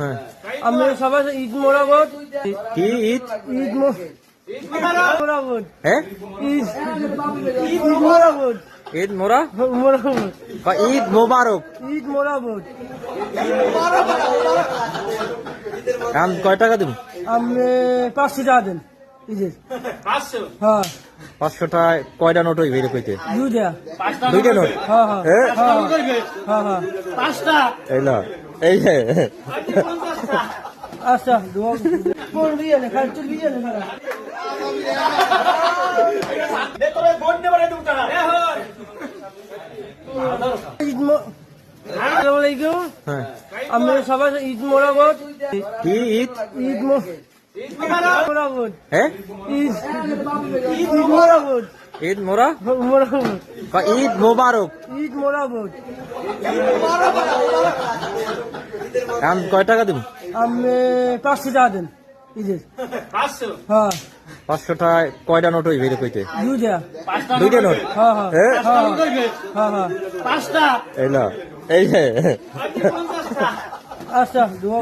হ্যাঁ আমি সবাই ঈদ মোরাবত। কি ঈদ? ঈদ মোরাবত। হ্যাঁ ঈদ মোরাবত। ঈদ মোরা মোরাবত। বা ঈদ মোবারক। ঈদ মোরাবত। আমি কয় টাকা দেব? আমি 500 টাকা দেন ঈদের। 500? হ্যাঁ। 500 টাকায় কয়টা নোট হইবে কইতে? দুইটা নোট। হ্যাঁ হ্যাঁ হ্যাঁ হ্যাঁ হ্যাঁ। 5টা। এই না এই যে আচ্ছা দোয়া কোন দিয়ে না খালি চল দিয়ে না নে তোরে বোন নে বলে দুটা ঈদ আসসালামু আলাইকুম। হ্যাঁ আমি সবাই ঈদ মোরাবত। কি ঈদ? ঈদ মোরাবত। হ্যাঁ ঈদ মোরাবত। ঈদ মোরা মোরাবত। বা ঈদ মোবারক। ঈদ মোরাবত। আমি কয় টাকা দেব? আমি 500 টাকা দেন ঈদের। 500? হ্যাঁ। 500 টাকায় কয়টা নোট হইবে কইতে? দুইটা নোট। হ্যাঁ হ্যাঁ হ্যাঁ হ্যাঁ হ্যাঁ। 5টা। এই না এই যে আচ্ছা দোয়া